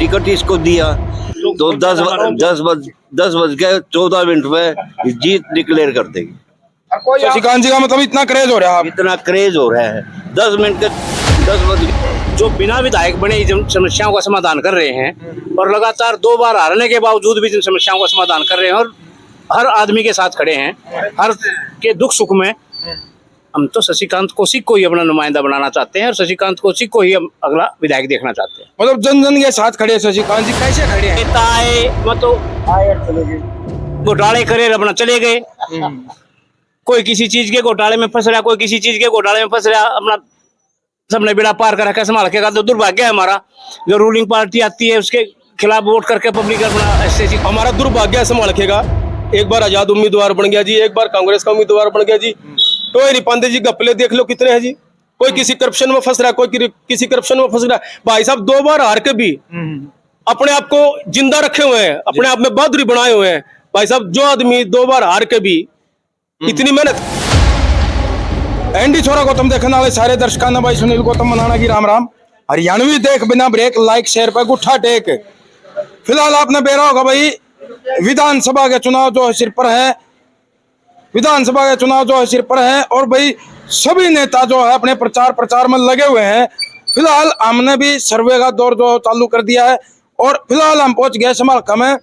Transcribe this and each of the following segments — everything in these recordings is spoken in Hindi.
टिकट इसको दिया तो 10 बज के 14 मिनट में जीत डिक्लेयर कर देगी। शशिकांत जी का मतलब इतना क्रेज हो रहा है इतना क्रेज हो रहा है 10 बज जो बिना विधायक बने जिन समस्याओं का समाधान कर रहे हैं और लगातार 2 बार हारने के बावजूद भी जिन समस्याओं का समाधान कर रहे हैं और हर आदमी के साथ खड़े हैं, हर के दुख सुख में। हम तो शशिकांत कौशिक को ही अपना नुमाइंदा बनाना चाहते हैं और शशिकांत कौशिक को ही हम अगला विधायक देखना चाहते हैं। मतलब जन जन के साथ खड़े हैं शशिकांत जी, कैसे खड़े हैं? नेता आए मतलब घोटाले करे अपना चले गए, कोई किसी चीज के घोटाले में फंस रहा, कोई किसी चीज के घोटाले में फंस रहा, अपना सबने बेड़ा पार कर रखा, संभाल के। तो दुर्भाग्य है हमारा, जो रूलिंग पार्टी आती है उसके खिलाफ वोट करके पब्लिक अपना ऐसे हमारा दुर्भाग्य है, संभाल रखेगा। एक बार आजाद उम्मीदवार बन गया जी, एक बार कांग्रेस का उम्मीदवार बन गया जी, तो ये पांडे जी गप्पले देख लो कितने हैं जी। कोई किसी करप्शन में फंस रहा है, कोई किसी करप्शन में फंस रहा है। भाई साहब 2 बार हार के भी अपने आप को जिंदा रखे हुए हैं, अपने आप में बहादुरी बनाए हुए हैं। भाई साहब जो आदमी 2 बार हार के भी इतनी मेहनत। एनडी छोरा गौतम देखने वाले सारे दर्शकों ने भाई सुनील गौतम मनाना की राम राम। हरियाणवी देख बिना ब्रेक, लाइक शेयर पे गुठा टेक। फिलहाल आपने बेरा होगा भाई, विधानसभा के चुनाव जो है सिर पर है, विधानसभा के चुनाव जो है सिर पर है और भाई सभी नेता जो है अपने प्रचार में लगे हुए हैं। फिलहाल हमने भी सर्वे का दौर जो चालू कर दिया है और फिलहाल हम पहुंच गए समालखा में।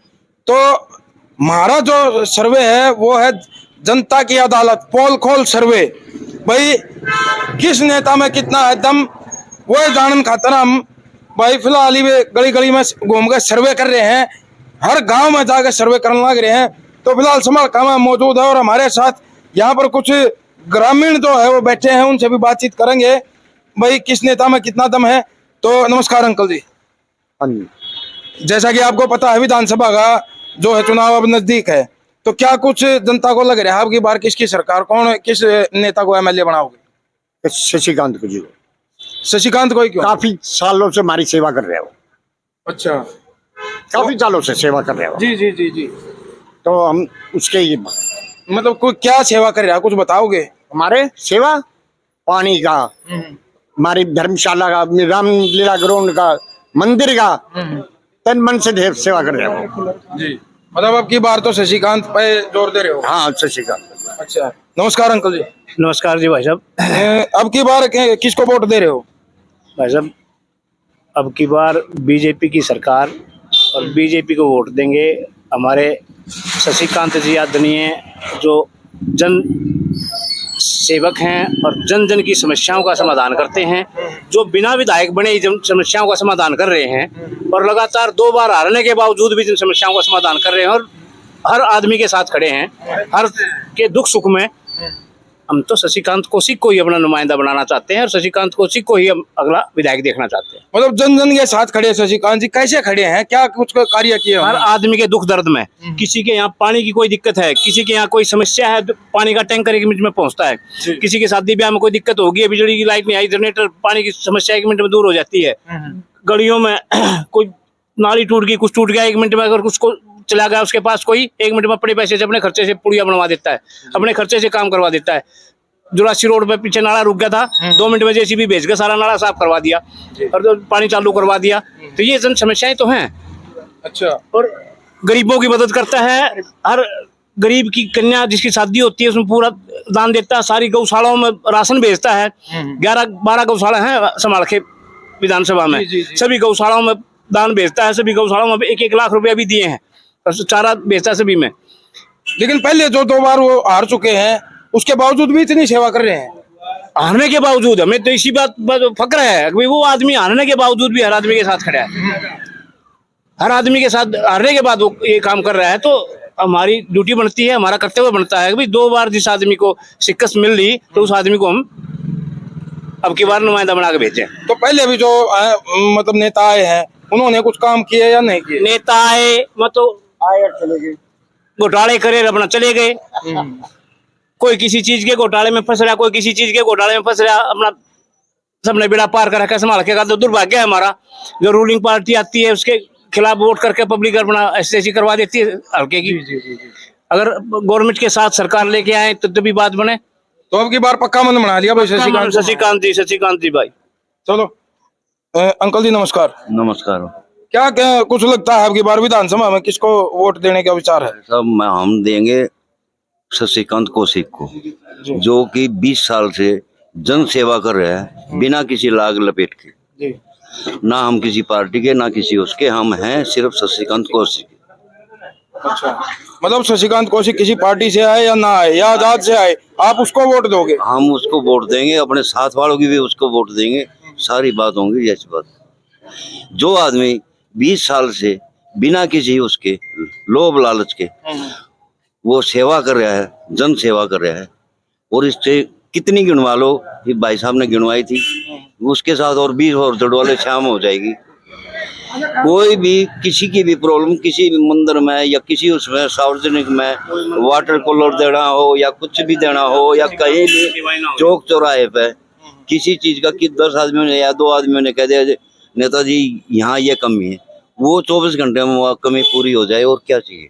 तो हमारा जो सर्वे है वो है जनता की अदालत पोल खोल सर्वे। भाई किस नेता में कितना है दम, वो जानन खातर हम भाई फिलहाल ही गली गली में घूम कर सर्वे कर रहे हैं, हर गांव में जाकर सर्वे करने लग रहे हैं। तो फिलहाल समालखा में मौजूद है और हमारे साथ यहाँ पर कुछ ग्रामीण जो है वो बैठे हैं, उनसे भी बातचीत करेंगे भाई किस नेता में कितना दम है। तो नमस्कार अंकल जी। हाँ जी। जैसा कि आपको पता है विधानसभा का जो है चुनाव अब नजदीक है, तो क्या कुछ जनता को लग रहा है आपकी बार किसकी सरकार, कौन किस नेता को एमएलए बनाओगे? शशिकांत को जी, शशिकांत को ही क्यों? काफी सालों से हमारी सेवा कर रहे हो। अच्छा, काफी सालों से सेवा कर रहे हो जी जी जी जी। तो हम उसके ही मतलब कोई क्या सेवा कर रहा है कुछ बताओगे? हमारे सेवा पानी का, हमारी धर्मशाला का, रामलीला ग्राउंड का, मंदिर का तन मन से ढेर सेवा कर रहे हो जी। मतलब अब की बार तो शशिकांत पे जोर दे रहे हो? हाँ शशिकांत। अच्छा, नमस्कार अंकल जी। नमस्कार जी भाई साहब। अब की बार किसको वोट दे रहे हो? भाई साहब अब की बार बीजेपी की सरकार और बीजेपी को वोट देंगे। हमारे शशिकांत जी आदरणीय जो जन सेवक हैं और जन जन की समस्याओं का समाधान करते हैं, जो बिना विधायक बने जिन समस्याओं का समाधान कर रहे हैं और लगातार 2 बार हारने के बावजूद भी जिन समस्याओं का समाधान कर रहे हैं और हर आदमी के साथ खड़े हैं, हर के दुख सुख में। हम तो शशिकांत कौशिक को ही अपना नुमाइंदा बनाना चाहते हैं और शशिकांत कौशिक को ही हम अगला विधायक देखना चाहते हैं। मतलब जन जन के साथ खड़े हैं शशिकांत जी, कैसे खड़े हैं, क्या कुछ कार्य किए? हर आदमी के दुख दर्द में, किसी के यहाँ पानी की कोई दिक्कत है, किसी के यहाँ कोई समस्या है, पानी का टैंकर 1 मिनट में पहुंचता है, किसी के शादी ब्याह में कोई दिक्कत होगी, बिजली की लाइट नहीं आई, जनरेटर, पानी की समस्या 1 मिनट में दूर हो जाती है। गलियों में कोई नाली टूट गई, कुछ टूट गया, 1 मिनट में अगर उसको चला गया उसके पास कोई, 1 मिनट में अपने पैसे से अपने खर्चे से पुड़िया बनवा देता है, अपने खर्चे से काम करवा देता है। जुरासी रोड पे पीछे नाला रुक गया था, 2 मिनट में जेसीबी भेज के सारा नाला साफ करवा दिया और तो पानी चालू करवा दिया। तो ये जन समस्याएं तो हैं। अच्छा, और गरीबों की मदद करता है, हर गरीब की कन्या जिसकी शादी होती है उसमें पूरा दान देता है, सारी गौशालाओं में राशन भेजता है। 11-12 गौशाला हैं संभाल के विधानसभा में, सभी गौशालाओं में दान भेजता है, सभी गौशालाओं में 1-1 लाख रुपया भी दिए हैं, चारा भेजता है सभी में। लेकिन पहले जो 2 बार वो हार चुके हैं उसके बावजूद भी इतनी सेवा कर रहे हैं। हारने के बावजूद हमें तो इसी बात पर फक्र है कि वो आदमी हारने के बावजूद भी हर आदमी के साथ खड़ा है, हर आदमी के साथ हारने के बाद वो ये काम कर रहा है। तो हमारी ड्यूटी बनती है, हमारा कर्तव्य बनता है कि भाई 2 बार जिस आदमी को शिकस्त मिल रही तो उस आदमी को हम अब की बार नुमाइंदा बना के भेजें। तो पहले भी जो मतलब नेता आए हैं उन्होंने कुछ काम किए या नहीं किए? नेता आए मतलब आए और चले गए, घोटाले करे अपना चले गए, कोई किसी चीज के घोटाले में फंस रहा, कोई किसी चीज के घोटाले में फंस रहा, अपना सबने बेड़ा पार कर रखा, संभाल के। तो दुर्भाग्य है हमारा, जो रूलिंग पार्टी आती है उसके खिलाफ वोट करके पब्लिक अपना ऐसी करवा देती है हल्के की। अगर गवर्नमेंट के साथ सरकार लेके आए तो तभी बात बने। तो अब की बार पक्का मन बना लिया भाई शशिकांत जी भाई। चलो अंकल जी नमस्कार। नमस्कार। क्या क्या कुछ लगता है आपकी बार विधानसभा में किसको वोट देने का विचार है? सब हम देंगे शशिकांत कौशिक को, जो कि 20 साल से जन सेवा कर रहा है बिना किसी लाग लपेट के। जी। ना हम किसी पार्टी के ना किसी उसके, हम हैं सिर्फ शशिकांत कौशिक। अच्छा, मतलब शशिकांत कौशिक किसी पार्टी से आए या ना आए या आजाद से आए, आप उसको वोट दोगे? हम उसको वोट देंगे, अपने साथ वालों की भी उसको वोट देंगे। सारी बात होंगी जैसी बात। जो आदमी 20 साल से बिना किसी उसके लोभ लालच के वो सेवा कर रहा है, जन सेवा कर रहा है, और इससे कितनी गिनवा लो, ये भाई साहब ने गिनवाई थी, उसके साथ और 20 और जोड़ वाले शाम हो जाएगी। कोई भी किसी की भी प्रॉब्लम किसी भी मंदिर में या किसी उसमें सार्वजनिक में वाटर कूलर देना हो या कुछ भी देना हो या कहीं भी चौक चौराहे पे किसी चीज का कि 10 आदमियों ने या 2 आदमियों ने कह दिया नेताजी यहाँ ये कमी है, वो 24 घंटे में वो कमी पूरी हो जाए, और क्या चाहिए।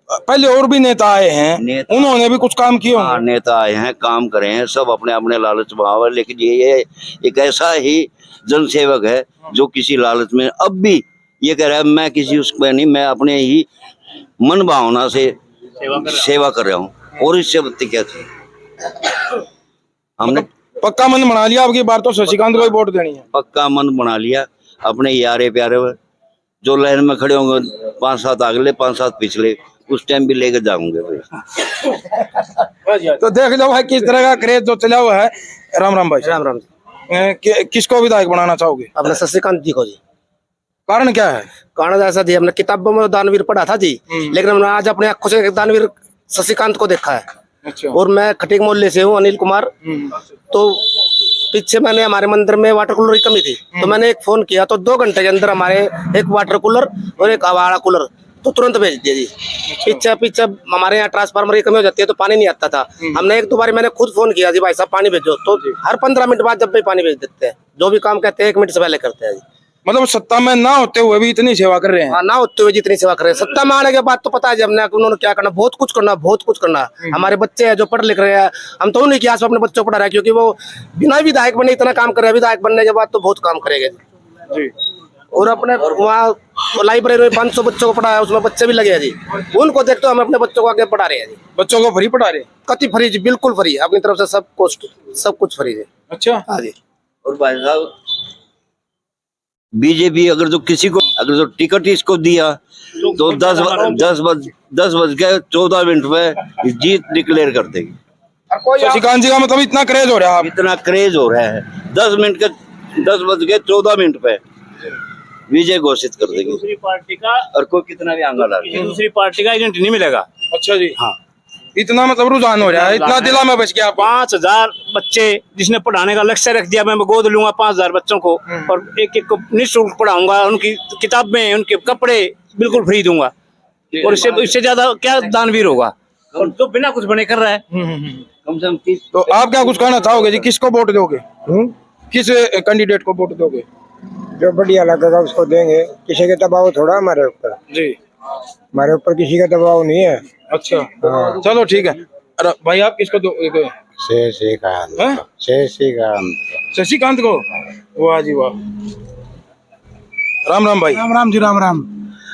पहले और भी नेता आए हैं, उन्होंने भी कुछ काम किए हाँ, होंगे। नेता आए हैं, काम करे हैं, सब अपने अपने लालच भाव है, लेकिन ये एक ऐसा ही जनसेवक है जो किसी लालच में अब भी ये कह रहा है मैं किसी उसमें नहीं, मैं अपने ही मन भावना से सेवा कर रहा हूँ, और इससे बत्ती क्या चाहिए। हमने पक्का मन बना लिया आपकी बार तो शशिकांत को ही वोट देनी है। पक्का मन बना लिया, अपने यारे प्यारे जो लाइन में खड़े होंगे 5-7 अगले 5-7 पिछले, उस टाइम भी लेकर जाऊंगे भाई। तो देख लो भाई किस तरह का क्रेज जो चला हुआ है। राम राम भाई। राम राम। किसको विधायक बनाना चाहोगे? अपने शशिकांत जी को जी। कारण क्या है? कारण ऐसा जी, हमने किताबों में दानवीर पढ़ा था जी, लेकिन हमने आज अपने आंखों से दानवीर शशिकांत को देखा है। अच्छा। और मैं खटीक मोहल्ले से हूँ, अनिल कुमार। तो पीछे मैंने हमारे मंदिर में वाटर कूलर की कमी थी, तो मैंने एक फोन किया तो 2 घंटे के अंदर हमारे एक वाटर कूलर और एक हवाड़ा कूलर तो तुरंत भेज दिया जी। पीछे पीछे हमारे यहाँ ट्रांसफार्मर की कमी हो जाती है तो पानी नहीं आता था। हमने 1-2 बार मैंने खुद फोन किया जी, भाई साहब पानी भेजो, तो हर 15 मिनट बाद जब भी पानी भेज देते हैं। जो भी काम कहते हैं 1 मिनट से पहले करते हैं जी। मतलब सत्ता में ना होते हुए भी इतनी सेवा कर रहे हैं। हाँ, ना होते हुए जितनी सेवा कर रहे हैं। सत्ता में आने के बाद तो पता है जी हमने उन्होंने क्या करना, बहुत कुछ करना, बहुत कुछ करना। हमारे बच्चे हैं जो पढ़ लिख रहे हैं, हम तो उन्हीं की आस अपने बच्चों को पढ़ा रहे हैं, क्योंकि वो बिना विधायक बने इतना काम कर रहे हैं। विधायक बनने के बाद तो बहुत काम करेंगे जी। और अपने वहाँ लाइब्रेरी में 500 बच्चों को पढ़ाया, उसमें बच्चे भी लगे हैं जी। उनको देखते हम अपने बच्चों को आगे पढ़ा रहे हैं जी। बच्चों को फ्री पढ़ा रहे हैं? कति फ्री जी, बिल्कुल फ्री, अपनी तरफ से सब कुछ फ्री है। अच्छा। हाँ जी। और भाई साहब बीजेपी अगर जो किसी को अगर जो टिकट इसको दिया तो 10 बज के 14 मिनट में जीत डिक्लेयर कर देगी। शशिकांत जी का मतलब इतना क्रेज हो रहा है। इतना क्रेज हो रहा है, 10 बज के 14 मिनट पे विजय घोषित कर देंगे। दूसरी पार्टी का और कोई कितना भी आंगा डाले, दूसरी पार्टी का एजेंट नहीं मिलेगा। अच्छा जी। हाँ, इतना मतलब रुझान हो रहा है, इतना दिला में बच गया। 5000 बच्चे जिसने पढ़ाने का लक्ष्य रख दिया, मैं गोद लूंगा 5000 बच्चों को और एक को निःशुल्क पढ़ाऊंगा, उनकी किताबें उनके कपड़े बिल्कुल फ्री दूंगा। और इससे ज्यादा क्या दानवीर होगा, और तो बिना कुछ बने कर रहा है। कम से कम 30। तो आप क्या कुछ कहना चाहोगे जी? किसको वोट दोगे? किस कैंडिडेट को वोट दोगे? जो बढ़िया लगेगा उसको देंगे। किसी के दबाव थोड़ा हमारे ऊपर, जी। हमारे ऊपर किसी का दबाव नहीं है। अच्छा। हाँ। चलो ठीक है। अरे भाई आप किसको दोगे? शशिकांत को। वाह जी वाह। राम राम भाई। राम राम जी, राम राम।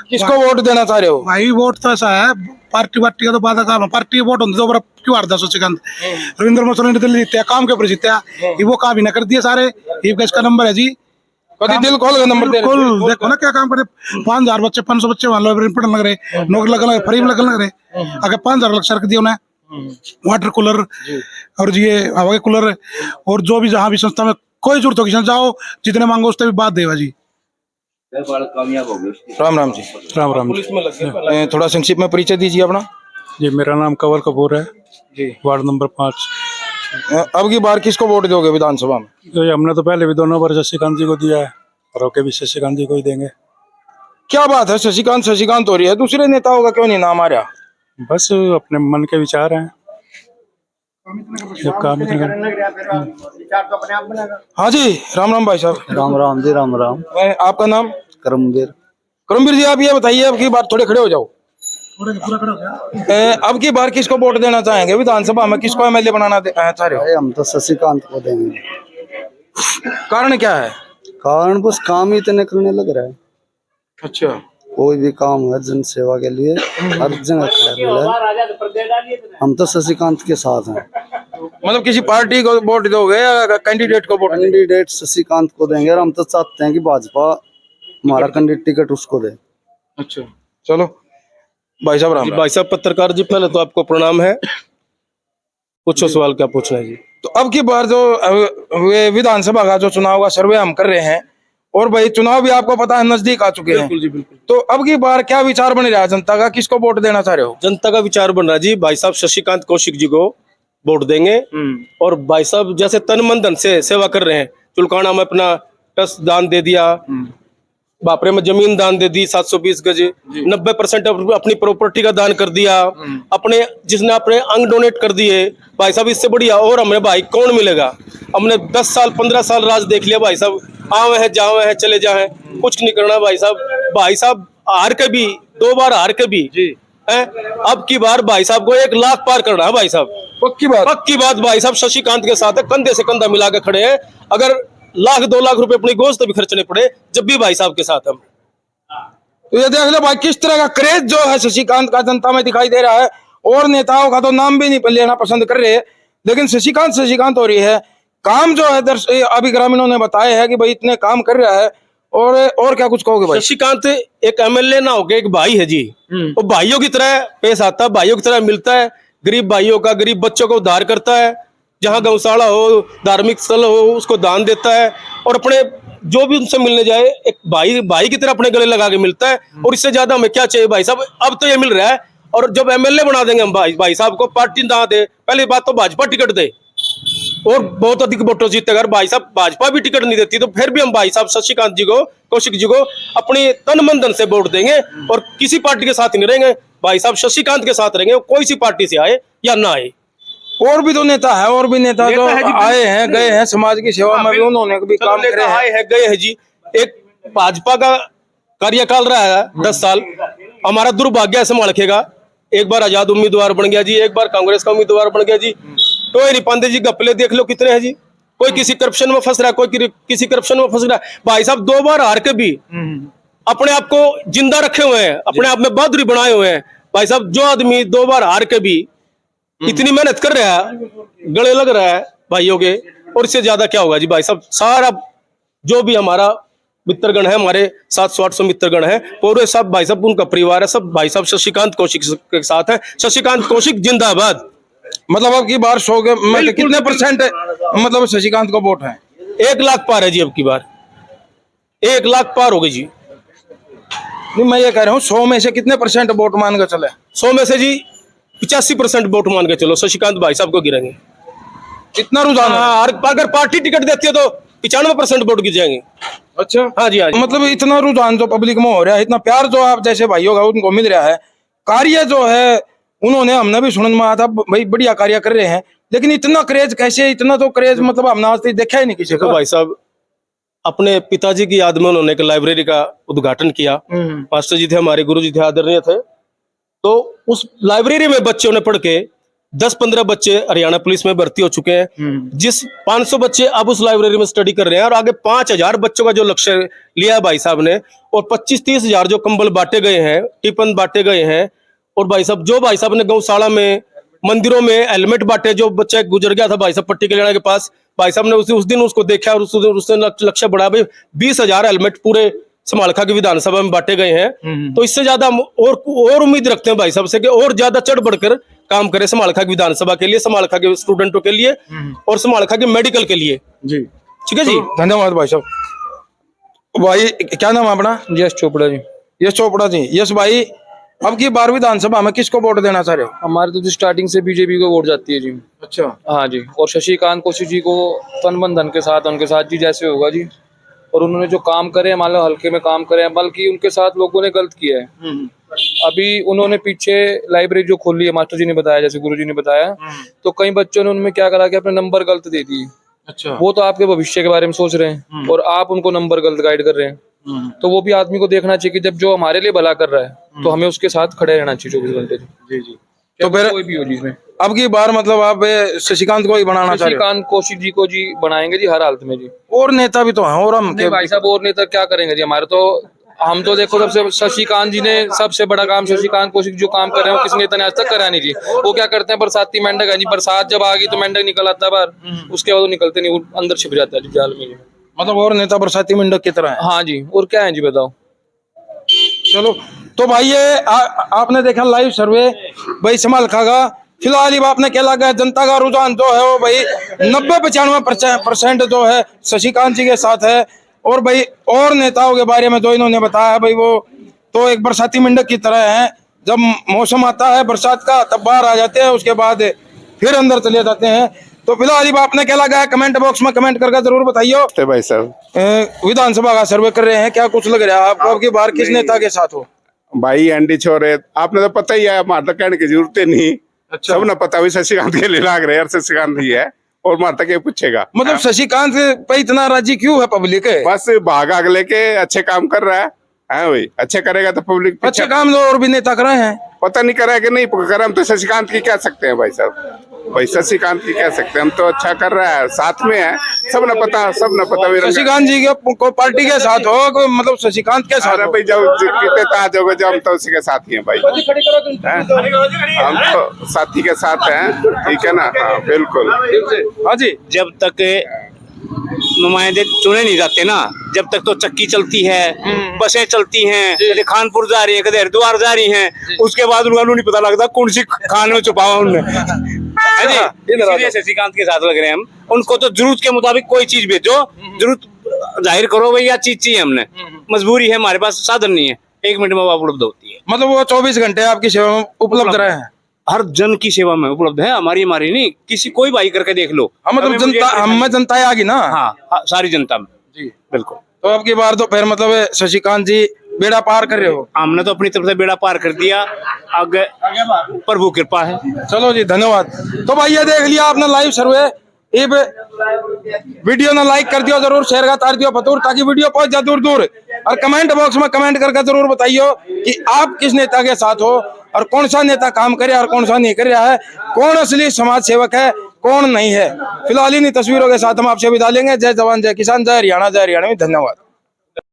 किसको वोट देना चाह रहे हो? भाई वोट तो ऐसा है, पार्टी वार्टी का तो बात काम है। पार्टी वोट होती तो क्यों हारदा शशिकांत? रविंद्र मसोल ने दिल्ली जीत्या, काम के ऊपर जीत्या, ये वो काम ही ना कर दिए सारे। ये इसका नंबर है जी, कभी दिल खोल के नंबर दे रहे बिल्कुल। देखो ना क्या काम करे। 5000 बच्चे 500 बच्चे वहां लाइब्रेरी पढ़ने लग रहे, नौकरी लगने फ्री में लगने लग रहे। अगर 5000 लग सर दिया उन्हें वाटर कूलर और ये हवा के कूलर, और जो भी जहाँ भी संस्था में कोई जरूरत होगी जाओ, जितने मांगो उससे भी बात देगा जी। कामयाब हो गए। राम राम जी। राम राम पुलिस में लग गए। थोड़ा संक्षिप्त में परिचय दीजिए अपना। जी, मेरा नाम कंवर कपूर है जी, वार्ड नंबर 5। अब की बार किसको वोट दोगे विधानसभा में? तो ये हमने तो पहले भी दोनों बार शशिकांत जी को दिया है और ओके भी शशिकांत जी को ही देंगे। क्या बात है, शशिकांत हो रही है, दूसरे नेताओं का क्यों नहीं नाम आ रहा? बस अपने मन के विचार हैं, जब काम इतना हाँ जी। राम राम भाई साहब। राम राम जी, राम राम। आपका नाम? करमवीर। करमवीर जी, आप ये बताइए अब की बार थोड़े खड़े हो जाओ। अब की बार किसको वोट देना चाहेंगे विधानसभा में? किसको एमएलए बनाना चाह रहे हो? हम तो शशिकांत को देंगे। कारण क्या है? कारण बस काम ही इतने करने लग रहा है। अच्छा, कोई भी काम है जन सेवा के लिए हर जगह खड़ा मिला है। हम तो शशिकांत के साथ हैं। मतलब किसी पार्टी को वोट दोगे या कैंडिडेट को वोट दोगे? कैंडिडेट शशिकांत को देंगे और हम तो चाहते हैं कि भाजपा हमारा कैंडिडेट टिकट उसको दे। अच्छा, चलो भाई साहब राम जी राम। भाई साहब पत्रकार जी, पहले तो आपको प्रणाम है। पूछो सवाल, क्या पूछना है जी? तो अब की बार जो वे विधानसभा का जो चुनाव का सर्वे हम कर रहे हैं, और भाई चुनाव भी आपको पता है नजदीक आ चुके हैं, बिल्कुल जी बिल्कुल। तो अब की बार क्या विचार बन रहा है जनता का, किसको वोट देना चाह रहे हो? जनता का विचार बन रहा है जी, भाई साहब शशिकांत कौशिक जी को वोट देंगे। और भाई साहब जैसे तन मन धन से सेवा कर रहे हैं, चुलकाना में अपना ट्रस्ट दान दे दिया, बापरे में जमीन दान दे दी 720 गज, 90% अपनी प्रॉपर्टी का दान कर दिया, अपने जिसने अपने अंग डोनेट कर दिए भाई साहब, इससे बढ़िया और हमें भाई कौन मिलेगा? हमने 10 साल 15 साल राज देख लिया भाई साहब, आवे हैं जावे हैं चले जाए, कुछ नहीं करना भाई साहब। भाई साहब हार के भी 2 बार हार के भी है, अब की बार भाई साहब को 1 लाख पार करना है भाई साहब। पक्की बात भाई साहब शशिकांत के साथ है, कंधे से कंधा मिला के खड़े हैं। अगर 1-2 लाख रुपए अपनी गोश्त भी खर्चने पड़े, जब भी भाई साहब के साथ हम। तो ये देख लो भाई किस तरह का क्रेज जो है शशिकांत का जनता में दिखाई दे रहा है, और नेताओं का तो नाम भी नहीं लेना पसंद कर रहे, लेकिन शशिकांत हो रही है। काम जो है अभी ग्रामीणों ने बताया है कि भाई इतने काम कर रहा है, और क्या कुछ कहोगे भाई? शशिकांत एक एमएलए ना होके एक भाई है जी, वो भाइयों की तरह पेश आता है, भाइयों की तरह मिलता है, गरीब भाइयों का, गरीब बच्चों को उद्धार करता है, जहाँ गौशाला हो, धार्मिक स्थल हो, उसको दान देता है, और अपने जो भी उनसे मिलने जाए एक भाई की तरह अपने गले लगा के मिलता है। और इससे ज्यादा हमें क्या चाहिए भाई साहब? अब तो ये मिल रहा है। और जब एमएलए बना देंगे हम भाई साहब को, पार्टी ना दे, पहली बात तो भाजपा टिकट दे और बहुत अधिक वोटों जीते। अगर भाई साहब भाजपा भी टिकट नहीं देती तो फिर भी हम भाई साहब शशिकांत जी को, कौशिक जी को अपनी तन मन धन से वोट देंगे, और किसी पार्टी के साथ ही नहीं रहेंगे भाई साहब, शशिकांत के साथ रहेंगे, कोई सी पार्टी से आए या ना आए। और भी तो नेता है, और भी नेता जो आए हैं गए हैं समाज की सेवा में भी, उन्होंने भी काम करे हैं। आए हैं गए हैं जी। एक भाजपा का कार्यकाल रहा है 10 साल, हमारा दुर्भाग्य है संभाल रखेगा। एक बार आजाद उम्मीदवार बन गया जी, एक बार कांग्रेस का उम्मीदवार बन गया जी, तो नहीं पाते जी। गपले देख लो कितने हैं जी, कोई किसी करप्शन में फंस रहा है, कोई किसी करप्शन में फंस रहा है। भाई साहब 2 बार हार के भी अपने आप को जिंदा रखे हुए हैं, अपने आप में बहादुरी बनाए हुए हैं भाई साहब। जो आदमी 2 बार हार के भी इतनी मेहनत कर रहा है, गले लग रहा है भाइयों के, और इससे ज्यादा क्या होगा जी भाई साहब। सारा जो भी हमारा मित्रगण है, हमारे 700-800 मित्रगण है, पूरे सब भाई साहब उनका परिवार है, सब भाई साहब शशिकांत कौशिक के साथ है। शशिकांत कौशिक जिंदाबाद। मतलब अब की बार 100 के मतलब कितने परसेंट मतलब शशिकांत को वोट है? 1 लाख पार है जी, अब की बार 1 लाख पार हो गई जी। नहीं, मैं ये कह रहा हूँ 100 में से कितने परसेंट वोट मान के चले? 100 में से जी 85% वोट मान के चलो, शशिकांत भाई साहब को गिरेंगे। इतना रुझान है? हाँ, अगर पार्टी टिकट देती है तो 95% वोट गिर जाएंगे। अच्छा, हाँ जी, हाँ जी। मतलब इतना रुझान जो पब्लिक में हो रहा है, इतना प्यार जो आप जैसे भाइयों का उनको मिल रहा है, कार्य जो है उन्होंने, हमने भी सुनने में आया था भाई बढ़िया कार्य कर रहे हैं, लेकिन इतना क्रेज कैसे? इतना तो क्रेज मतलब हमने आज तक देखा ही नहीं किसी देखो का। भाई साहब, अपने पिताजी की याद में उन्होंने एक लाइब्रेरी का उद्घाटन किया। मास्टर जी थे, हमारे गुरु जी थे, आदरणीय थे। तो उस लाइब्रेरी में बच्चों ने पढ़ के 10-15 बच्चे हरियाणा पुलिस में भर्ती हो चुके हैं, जिस 500 बच्चे अब उस लाइब्रेरी में स्टडी कर रहे हैं, और आगे 5000 बच्चों का जो लक्ष्य लिया है भाई साहब ने, और 25-30 हजार जो कंबल बांटे गए हैं, टिफिन बांटे गए हैं, और भाई साहब जो भाई साहब ने गौशाला में, मंदिरों में हेलमेट बांटे, जो बच्चा गुजर गया था भाई साहब पट्टी कल्याण के पास, भाई साहब ने उस दिन उसको देखा और उसने लक्ष्य बढ़ा भाई 20,000 हेलमेट पूरे समालखा की विधानसभा में बांटे गए हैं। तो इससे ज्यादा हम और उम्मीद रखते हैं भाई साहब से कि और ज्यादा चढ़ बढ़कर काम करे समालखा की विधानसभा के लिए, समालखा के स्टूडेंटों के लिए, और समालखा के मेडिकल के लिए जी। ठीक है जी, धन्यवाद भाई साहब। भाई क्या नाम है अपना? यश चोपड़ा जी। यश चोपड़ा जी। यश भाई, अब की 12वीं विधानसभा में किसको वोट देना चाह रहे हो? हमारे तो स्टार्टिंग से बीजेपी को वोट जाती है जी। अच्छा, हाँ जी। और शशिकांत कौशिक जी को तन मन धन के साथ उनके साथ जी जैसे होगा जी। और उन्होंने जो काम करे, मान लो हल्के में काम करे, बल्कि उनके साथ लोगों ने गलत किया है। अभी उन्होंने पीछे लाइब्रेरी जो खोली है, मास्टर जी ने बताया, जैसे गुरु जी ने बताया, तो कई बच्चों ने उनमें क्या करा कि अपने नंबर गलत दे दिए। अच्छा, वो तो आपके भविष्य के बारे में सोच रहे हैं और आप उनको नंबर गलत गाइड कर रहे हैं। तो वो भी आदमी को देखना चाहिए कि जब जो हमारे लिए भला कर रहा है तो हमें उसके साथ खड़े रहना चाहिए 24 घंटे। जी जी। तो फिर कोई भी हो जी इसमें, अब की बार मतलब आप शशिकांत को ही बनाना चाह रहे हो? शशिकांत कौशिक जी को जी बनाएंगे जी हर हालत में जी। और नेता भी तो हैं, और हम नहीं भाई साहब, और नेता क्या करेंगे जी? हमारे तो हम तो देखो सबसे शशिकांत जी ने सबसे बड़ा काम, शशिकांत कौशिक जो काम कर रहे हैं वो किसी नेता ने आज तक करा नहीं जी। वो क्या करते हैं, बरसाती मेंढक है जी, बरसात जब आ गई तो मेंढक निकल आता है बाहर, उसके बाद वो निकलते नहीं, वो अंदर छिप जाता है जी जाल में जी। मतलब और नेता बरसाती मेंढक की तरह है। हाँ जी, और क्या है जी बताओ। चलो तो भाई ये आपने देखा लाइव सर्वे भाई संभाल खागा। फिलहाल ये आपने क्या लगा जनता का रुझान जो है वो भाई 90-95% जो है शशिकांत जी के साथ है। और भाई और नेताओं के बारे में जो इन्होंने बताया भाई वो तो एक बरसाती मेंढक की तरह है, जब मौसम आता है बरसात का तब बाहर आ जाते हैं, उसके बाद फिर अंदर चले जाते हैं। तो फिलहाल ये आपने क्या लगा है कमेंट बॉक्स में कमेंट करके जरूर बताइए। भाई साहब विधानसभा का सर्वे कर रहे हैं, क्या कुछ लग रहा है आपको आपकी बार किस नेता के साथ हो? भाई एनडी छोरे आपने तो पता ही है, हमारे तो कहने की जरूरत ही नहीं। अच्छा। सब ना पता हुई शशिकांत के लिए लाग रहे हैं, शशिकांत ही है और मार तक पूछेगा। मतलब शशिकांत पे इतना राजी क्यों है पब्लिक? बस भाग आग लेके अच्छे काम कर रहा है भाई, अच्छे करेगा तो पब्लिक अच्छे काम जो और भी नेता कर रहे हैं, पता नहीं करा कि नहीं करा। हम तो शशिकांत की कह सकते हैं भाई साहब, भाई शशिकांत की कह सकते हैं, हम तो अच्छा कर रहा है, साथ में है, सब न पता शशिकांत जी के को पार्टी के साथ हो, मतलब शशिकांत के साथ भाई जब कितने ताज होगा जब हम तो उसी के साथ ही हैं भाई, हम तो साथी के साथ हैं, ठीक है ना। हाँ बिल्कुल। हाँ जी, जब तक नुमाइंदे चुने नहीं जाते ना, जब तक तो चक्की चलती है, बसें चलती हैं, कभी खानपुर जा रही है, कभी हरिद्वार जा रही हैं, उसके बाद उनका नहीं पता लगता कौन सी खान में छुपावा उनने। है जी, इसलिए शशिकांत के साथ लग रहे हैं हम। उनको तो जरूरत के मुताबिक कोई चीज भेजो, जरूरत जाहिर करो भाई या चीज चाहिए, हमने मजबूरी है, हमारे पास साधन नहीं है, 1 मिनट में वो उपलब्ध होती है। मतलब वो 24 घंटे आपकी सेवा में उपलब्ध रहे हैं, हर जन की सेवा में उपलब्ध है, हमारी नहीं, किसी कोई भाई करके देख लो। मतलब जनता हम जनता आ गई ना। हाँ, सारी जनता में जी बिल्कुल। तो अब की बार तो फिर मतलब शशिकांत जी बेड़ा पार कर रहे हो? हमने तो अपनी तरफ से बेड़ा पार कर दिया, आगे प्रभु कृपा है। चलो जी धन्यवाद। तो भाई ये देख लिया आपने लाइव सर्वे, वीडियो ने लाइक कर दियो जरूर, शेयर का तार दियो फतूर, ताकि वीडियो पहुंच जाए दूर दूर। और कमेंट बॉक्स में कमेंट करके जरूर बताइए कि आप किस नेता के साथ हो और कौन सा नेता काम करे और कौन सा नहीं कर रहा है, कौन असली समाज सेवक है कौन नहीं है। फिलहाल इन तस्वीरों के साथ हम आपसे विदा लेंगे। जय जवान जय किसान, जय हरियाणा, जय हरियाणा। धन्यवाद।